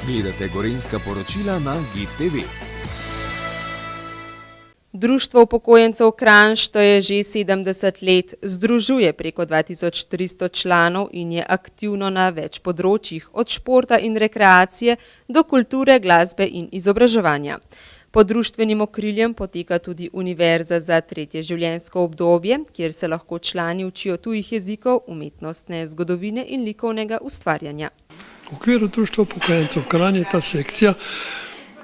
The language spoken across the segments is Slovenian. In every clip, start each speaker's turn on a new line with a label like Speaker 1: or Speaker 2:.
Speaker 1: Gledate Gorenjska poročila na GID TV.
Speaker 2: Društvo upokojencev Kranj šteje že 70 let, združuje preko 2300 članov in je aktivno na več področjih, od športa in rekreacije do kulture, glasbe in izobraževanja. Pod društvenim okriljem poteka tudi Univerza za tretje življenjsko obdobje, kjer se lahko člani učijo tujih jezikov, umetnostne zgodovine in likovnega ustvarjanja.
Speaker 3: V okviru Društva upokojencev Kranj je ta sekcija,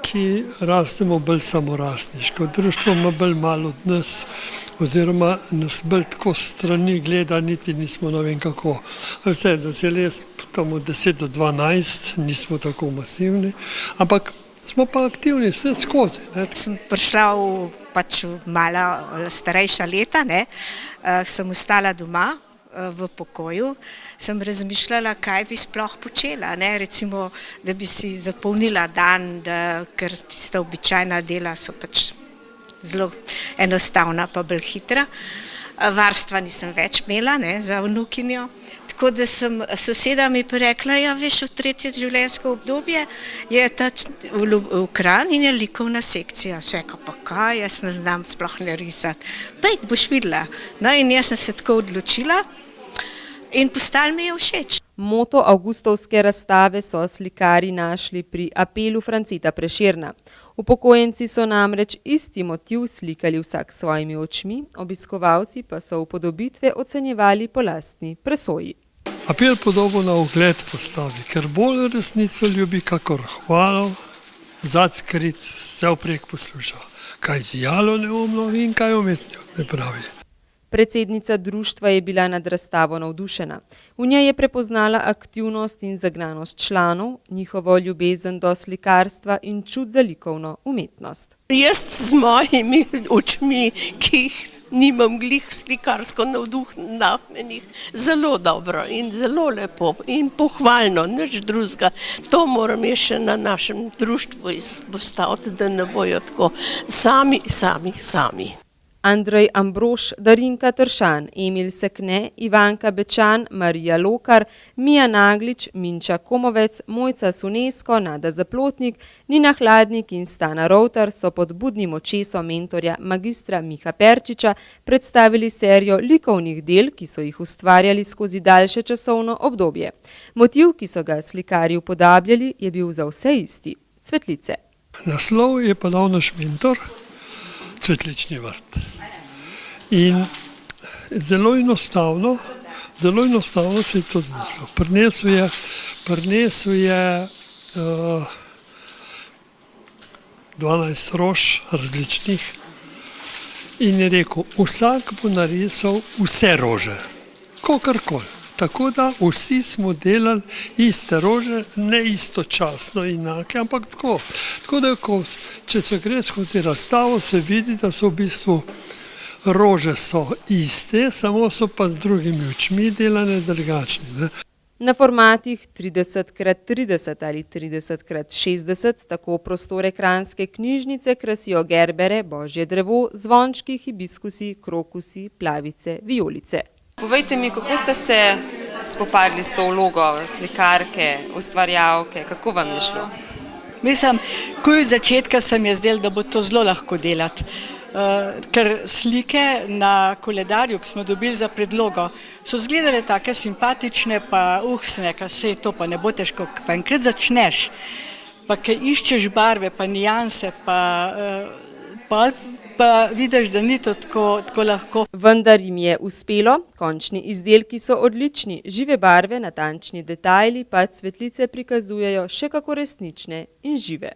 Speaker 3: ki rastemo bolj samorastniško. Društvo ima bolj malo od nas, oziroma nas bolj tako strani gleda, niti nismo ne vem kako. Vse, da se les tam od 10 do 12, nismo tako masivni, ampak smo pa aktivni vse skozi.
Speaker 4: Sem prišla v malo starejša leta, sem ostala doma v pokoju, sem razmišljala, kaj bi sploh počela, recimo, da bi si zapolnila dan, ker tista običajna dela so pač zelo enostavna pa bolj hitra. Varstva nisem več imela za vnukinjo, tako da sem soseda mi rekla, ja veš, v tretje življenjsko obdobje je ta v Kranj in je likovna sekcija. Seka pa kaj, jaz ne znam sploh ne risati. Pejt, boš videla. No in jaz sem se tako odločila in postalo mi je všeč.
Speaker 2: Moto avgustovske razstave so slikarji našli pri apelu Franceta Prešerna. Upokojenci so namreč isti motiv slikali vsak s svojimi očmi, obiskovalci pa so upodobitve ocenjevali po lastni presoji.
Speaker 3: Apel podobo na ogled postavi, ker bolj resnico ljubi, kakor hvalo, zad skrit, vse vprek posluša. Kaj zijalo neumno in kaj umetnjo ne pravi.
Speaker 2: Predsednica društva je bila nad razstavo navdušena. V njej je prepoznala aktivnost in zagnanost članov, njihovo ljubezen do slikarstva in čut za likovno umetnost.
Speaker 5: Jaz z mojimi očmi, ki jih nimam glih slikarsko navduhnjenih, zelo dobro in zelo lepo in pohvalno, nič drugega. To moram jaz še na našem društvu izpostaviti, da ne bojo tako sami.
Speaker 2: Andrej Ambrož, Darinka Tršan, Emil Sekne, Ivanka Bečan, Marija Lokar, Mija Naglič, Minča Komovec, Mojca Sunesko, Nada Zaplotnik, Nina Hladnik in Stana Rovtar so pod budnim očesom mentorja magistra Miha Perčiča predstavili serijo likovnih del, ki so jih ustvarjali skozi daljše časovno obdobje. Motiv, ki so ga slikarji upodabljali, je bil za vse isti – cvetlice.
Speaker 3: Naslov je pa dal naš mentor, Cvetlični vrt. In zelo enostavno se je to zmislil. Prinesel je 12 rož različnih in je rekel, vsak bo narisal vse rože, kakorkoli. Tako da vsi smo delali iste rože, ne istočasno enake, ampak tako. Tako da, če se gre skozi razstavo, se vidi, da so v bistvu rože so iste, samo so pa z drugimi očmi delane drugačne.
Speaker 2: Na formatih 30x30 ali 30x60 tako prostore kranjske knjižnice krasijo gerbere, božje drevo, zvončki, hibiskusi, krokusi, plavice, vijolice.
Speaker 6: Povejte mi, kako ste se spopadli s to vlogo slikarke, ustvarjalke, kako vam je šlo?
Speaker 7: Mislim, ko od začetka se mi je zdelo, da bo to zelo lahko delati, ker slike na koledarju, ki smo dobili za predlogo, so izgledale take simpatične, pa sneka, sej to pa ne bo težko, pa enkrat začneš, pa kaj iščeš barve, pa nijanse, pa vidiš, da ni to tako lahko.
Speaker 2: Vendar jim je uspelo, končni izdelki so odlični, žive barve, natančni detajli pa cvetlice prikazujejo še kako resnične in žive.